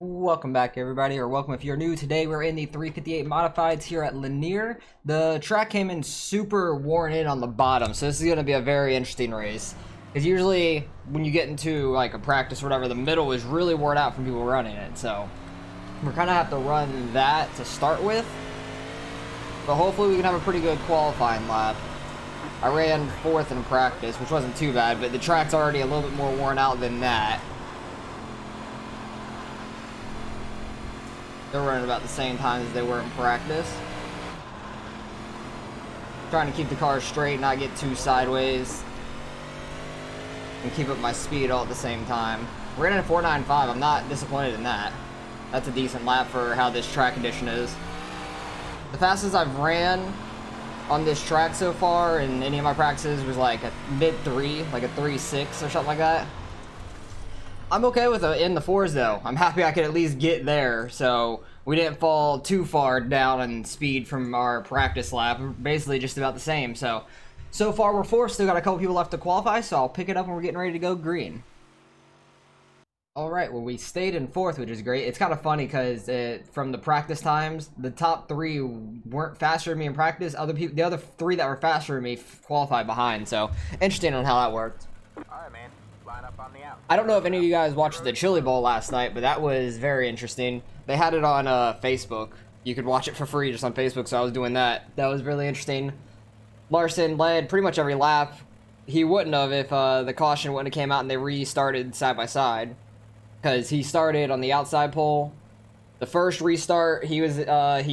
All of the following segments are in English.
Welcome back, everybody, or welcome if you're new. Today we're in the 358 Modifieds here at Lanier. The track came in super worn in on the bottom, so this is going to be a very interesting race. Because usually when you get into like a practice or whatever, the middle is really worn out from people running it. So we're kind of have to run that to start with. But hopefully we can have a pretty good qualifying lap. I ran 4th in practice, which wasn't too bad, but the track's already a little bit more worn out than that. They're running about the same time as they were in practice. Trying to keep the car straight, not get too sideways. And keep up my speed all at the same time. We're in a 4.95. I'm not disappointed in that. That's a decent lap for how this track condition is. The fastest I've ran on this track so far in any of my practices was like a mid-3, like a 3.6 or something like that. I'm okay with in the 4s though. I'm happy I could at least get there, so we didn't fall too far down in speed from our practice lap. We're basically just about the same. So far we're 4th. Still got a couple people left to qualify, so I'll pick it up when we're getting ready to go green. All right, well, we stayed in 4th, which is great. It's kind of funny because from the practice times, the top 3 weren't faster than me in practice. The other 3 that were faster than me qualified behind. So interesting on how that worked. All right, man. Line up on the out. I don't know if any of you guys watched the Chili Bowl last night, but that was very interesting. They had it on Facebook. You could watch it for free just on Facebook, so I was doing that. That was really interesting. Larson led pretty much every lap. He wouldn't have if the caution wouldn't have came out and they restarted side by side. Because he started on the outside pole. The first restart, he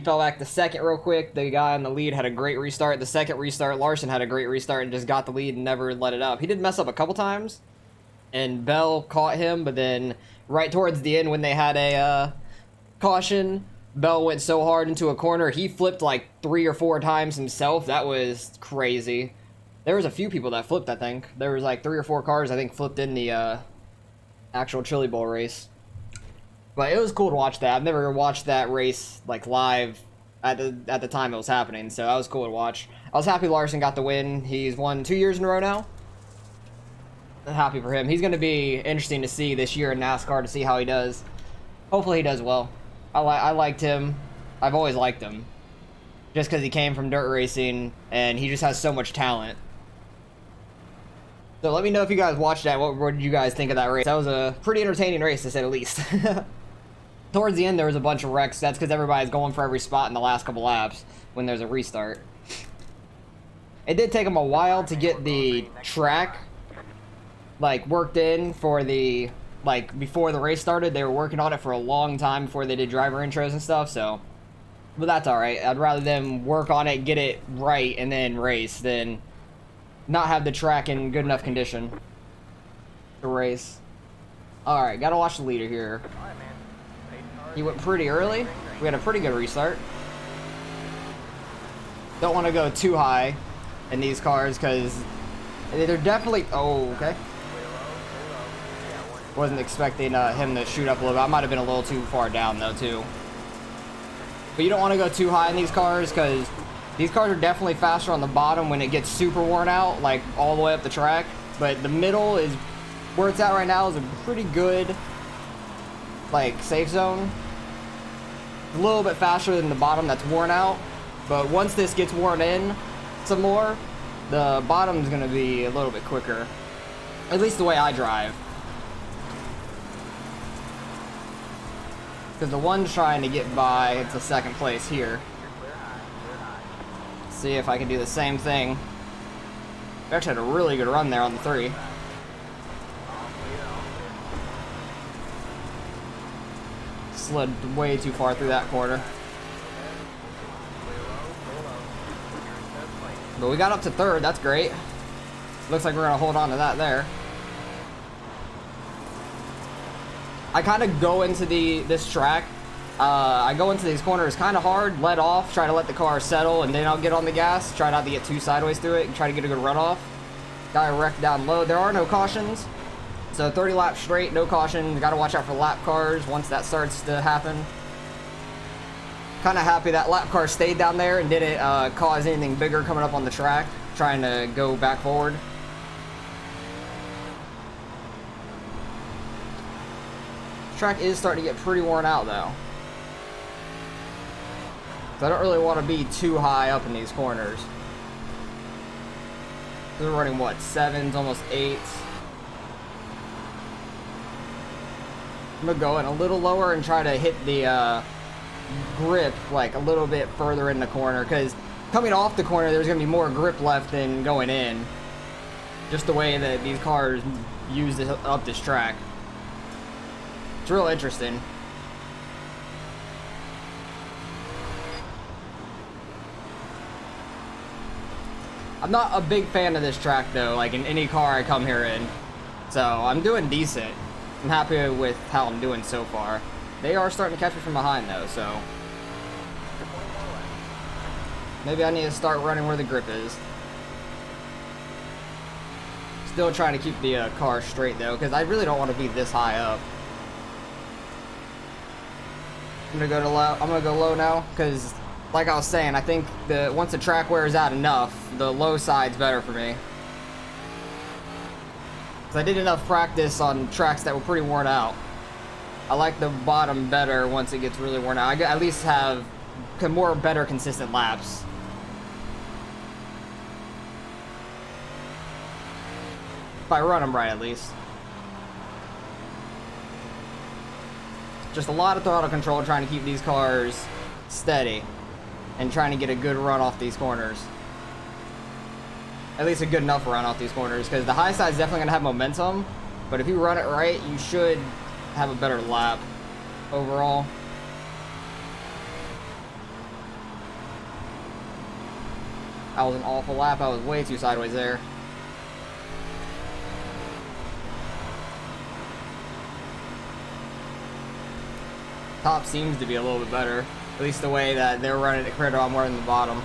fell back the second real quick. The guy on the lead had a great restart. The second restart, Larson had a great restart and just got the lead and never let it up. He did mess up a couple times, and Bell caught him, but then right towards the end when they had a caution, Bell went so hard into a corner, he flipped like 3 or 4 times himself. That was crazy. There was a few people that flipped, I think. There was like 3 or 4 cars, I think, flipped in the actual Chili Bowl race. But it was cool to watch that. I've never watched that race like live at the time it was happening, so that was cool to watch. I was happy Larson got the win. He's won 2 years in a row now. I'm happy for him. He's going to be interesting to see this year in NASCAR to see how he does. Hopefully he does well. I liked him. I've always liked him. Just because he came from dirt racing and he just has so much talent. So let me know if you guys watched that. What did you guys think of that race? That was a pretty entertaining race, to say the least. Towards the end, there was a bunch of wrecks. That's because everybody's going for every spot in the last couple laps when there's a restart. It did take them a while to get the track like worked in for the before the race started. They were working on it for a long time before they did driver intros and stuff, so but that's all right. I'd rather them work on it, get it right, and then race than not have the track in good enough condition to race. All right, gotta watch the leader here. He went pretty early. We had a pretty good restart. Don't want to go too high in these cars because they're definitely okay. Wasn't expecting him to shoot up a little bit. I might have been a little too far down though too. But you don't want to go too high in these cars because these cars are definitely faster on the bottom when it gets super worn out, like all the way up the track. But the middle is where it's at right now is a pretty good like safe zone. A little bit faster than the bottom that's worn out. But once this gets worn in some more, the bottom's gonna be a little bit quicker. At least the way I drive. Because the one's trying to get by into second place here. See if I can do the same thing. We actually had a really good run there on the 3. Slid way too far through that corner. But we got up to 3rd, that's great. Looks like we're gonna hold on to that there. I kind of go into this track. I go into these corners kind of hard, let off, try to let the car settle, and then I'll get on the gas. Try not to get too sideways through it, and try to get a good runoff. Guy wrecked down low. There are no cautions, so 30 laps straight, no caution. Got to watch out for lap cars once that starts to happen. Kind of happy that lap car stayed down there and didn't cause anything bigger coming up on the track, trying to go back forward. track is starting to get pretty worn out though. So I don't really want to be too high up in these corners. They're running what, 7s, almost 8s. I'm gonna go in a little lower and try to hit the grip like a little bit further in the corner, because coming off the corner there's gonna be more grip left than going in. Just the way that these cars use this up this track. It's real interesting. I'm not a big fan of this track though, like in any car I come here in. So I'm doing decent. I'm happy with how I'm doing so far. They are starting to catch me from behind though, so maybe I need to start running where the grip is. Still trying to keep the car straight though, because I really don't want to be this high up. I'm gonna go to low. I'm gonna go low now, because like I was saying, I think once the track wears out enough, the low side's better for me. Because I did enough practice on tracks that were pretty worn out. I like the bottom better once it gets really worn out. I at least have more better consistent laps. If I run them right, at least. Just a lot of throttle control trying to keep these cars steady and trying to get a good run off these corners. At least a good enough run off these corners, because the high side is definitely going to have momentum, but if you run it right, you should have a better lap overall. That was an awful lap. I was way too sideways there. Top seems to be a little bit better. At least the way that they're running it compared to I'm running the bottom.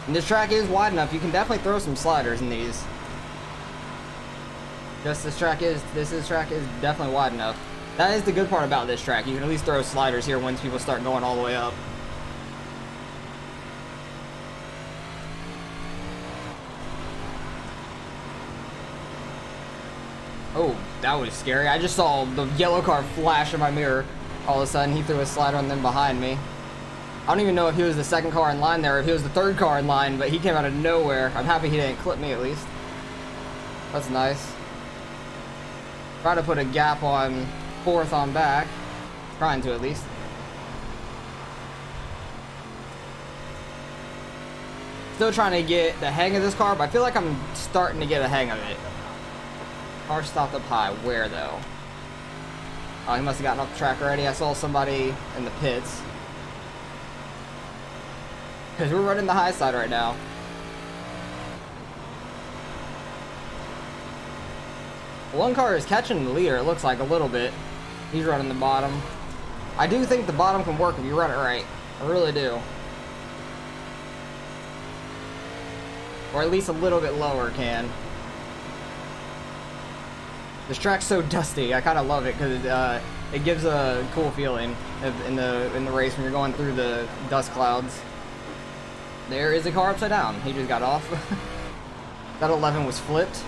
And this track is wide enough. You can definitely throw some sliders in these. This track is definitely wide enough. That is the good part about this track. You can at least throw sliders here once people start going all the way up. Oh, that was scary. I just saw the yellow car flash in my mirror. All of a sudden, he threw a slider on them behind me. I don't even know if he was the second car in line there, or if he was the third car in line, but he came out of nowhere. I'm happy he didn't clip me, at least. That's nice. Try to put a gap on fourth on back. Trying to, at least. Still trying to get the hang of this car, but I feel like I'm starting to get a hang of it. Car stopped up high. Where, though? Oh, he must have gotten off the track already. I saw somebody in the pits. Because we're running the high side right now. One car is catching the leader, it looks like, a little bit. He's running the bottom. I do think the bottom can work if you run it right. I really do. Or at least a little bit lower can. This track's so dusty. I kind of love it because it gives a cool feeling in the race when you're going through the dust clouds. There is a car upside down. He just got off. That 11 was flipped.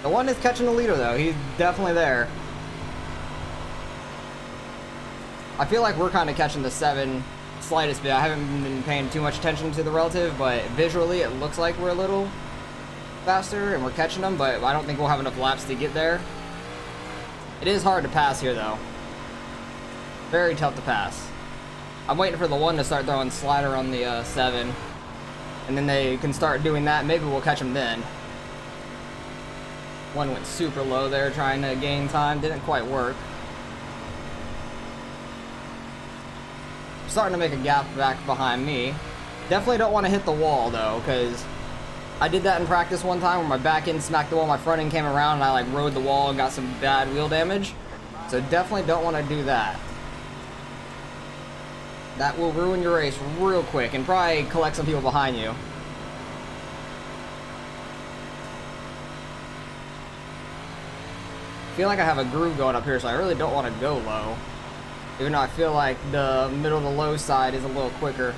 The one is catching the leader though. He's definitely there. I feel like we're kind of catching the 7 slightest bit. I haven't been paying too much attention to the relative, but visually it looks like we're a little faster and we're catching them, but I don't think we'll have enough laps to get there. It is hard to pass here though. Very tough to pass. I'm waiting for the 1 to start throwing slider on the 7, and then they can start doing that. Maybe we'll catch them then. 1 went super low there trying to gain time. Didn't quite work. Starting to make a gap back behind me. Definitely don't want to hit the wall though, because I did that in practice one time where my back end smacked the wall, my front end came around, and I like rode the wall and got some bad wheel damage. So definitely don't want to do that. That will ruin your race real quick and probably collect some people behind you. I feel like I have a groove going up here, so I really don't want to go low. Even though I feel like the middle of the low side is a little quicker.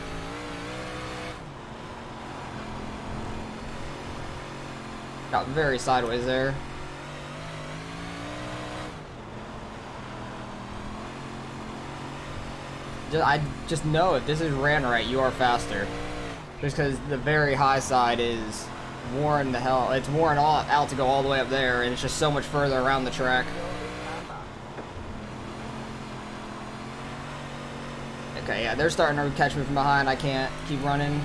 Got very sideways there. I just know if this is ran right, you are faster. Just because the very high side is worn the hell. It's worn out to go all the way up there, and it's just so much further around the track. Okay, yeah, they're starting to catch me from behind. I can't keep running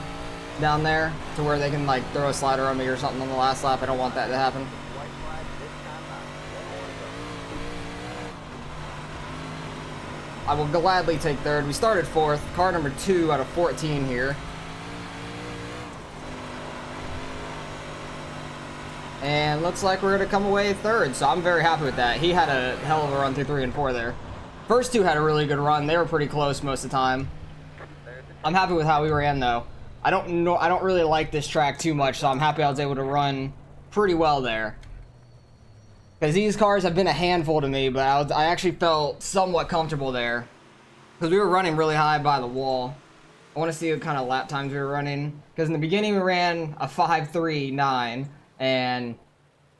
down there to where they can like throw a slider on me or something on the last lap. I don't want that to happen. I will gladly take third. We started 4th, car number 2 out of 14 here. And looks like we're going to come away 3rd, so I'm very happy with that. He had a hell of a run through 3 and 4 there. First 2 had a really good run. They were pretty close most of the time. I'm happy with how we ran though. I don't really like this track too much, so I'm happy I was able to run pretty well there. Because these cars have been a handful to me, but I actually felt somewhat comfortable there. Because we were running really high by the wall. I want to see what kind of lap times we were running. Because in the beginning we ran a 5.39, and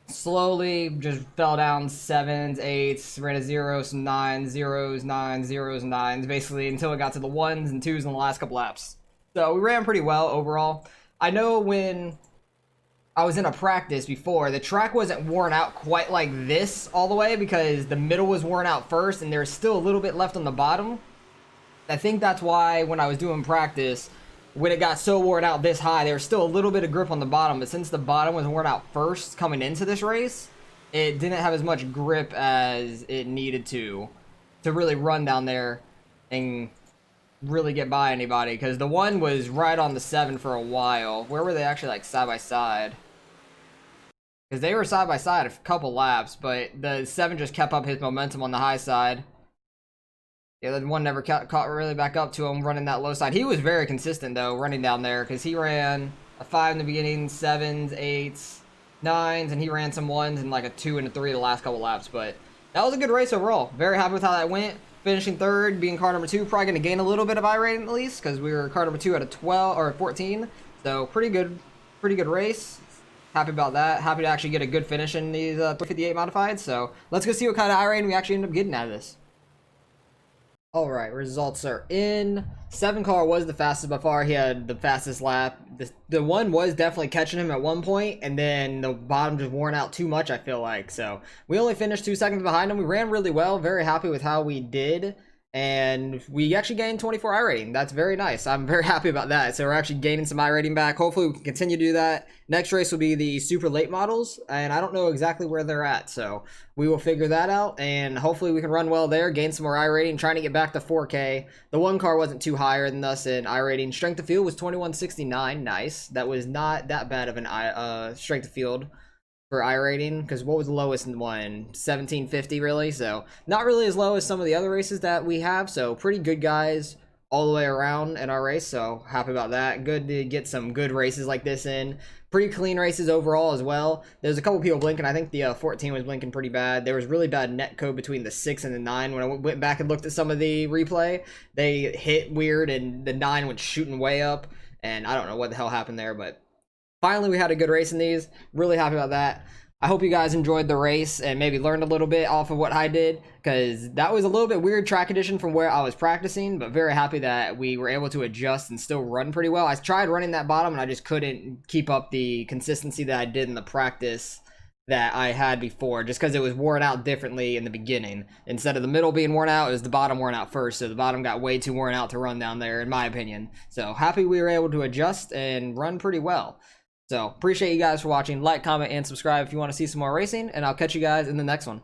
slowly just fell down 7s, 8s, ran a 0, some 9s, 0s, 9s, 0s, 9s, basically until it got to the 1s and 2s in the last couple laps. So we ran pretty well overall. I know when I was in a practice before, the track wasn't worn out quite like this all the way because the middle was worn out first and there's still a little bit left on the bottom. I think that's why when I was doing practice, when it got so worn out this high, there was still a little bit of grip on the bottom, but since the bottom was worn out first coming into this race, it didn't have as much grip as it needed to really run down there and really get by anybody, because the 1 was right on the 7 for a while. Where were they actually like side by side? Because they were side by side a couple laps, but the 7 just kept up his momentum on the high side. Yeah, the 1 never caught really back up to him running that low side. He was very consistent though, running down there, because he ran a 5 in the beginning, 7s, 8s, 9s, and he ran some 1s and like a 2 and a 3 the last couple laps. But that was a good race overall. Very happy with how that went. Finishing 3rd, being car number 2, probably going to gain a little bit of iRating at least, because we were car number 2 out of 12 or 14. So pretty good race. Happy about that. Happy to actually get a good finish in these 358 modifieds. So let's go see what kind of iRating we actually end up getting out of this. Alright, results are in. 7 car was the fastest by far. He had the fastest lap. The 1 was definitely catching him at one point, and then the bottom just worn out too much, I feel like. So we only finished 2 seconds behind him. We ran really well. Very happy with how we did. And we actually gained 24 iRating. That's very nice. I'm very happy about that. So we're actually gaining some iRating back. Hopefully we can continue to do that. Next race will be the super late models, and I don't know exactly where they're at, so we will figure that out, and hopefully we can run well there, gain some more iRating, trying to get back to 4K. The 1 car wasn't too higher than us in iRating. Strength of field was 2169. Nice. That was not that bad of an strength of field for iRating, because what was the lowest in one? 1750 really, so not really as low as some of the other races that we have. So pretty good guys all the way around in our race, so happy about that. Good to get some good races like this in. Pretty clean races overall as well. There's a couple people blinking. I think the 14 was blinking pretty bad. There was really bad net code between the 6 and the 9. When I went back and looked at some of the replay, they hit weird and the 9 went shooting way up, and I don't know what the hell happened there, but finally we had a good race in these. Really happy about that. I hope you guys enjoyed the race and maybe learned a little bit off of what I did, because that was a little bit weird track condition from where I was practicing, but very happy that we were able to adjust and still run pretty well. I tried running that bottom and I just couldn't keep up the consistency that I did in the practice that I had before, just because it was worn out differently in the beginning. Instead of the middle being worn out, it was the bottom worn out first, so the bottom got way too worn out to run down there, in my opinion. So happy we were able to adjust and run pretty well. So appreciate you guys for watching. Like, comment, and subscribe if you want to see some more racing, and I'll catch you guys in the next one.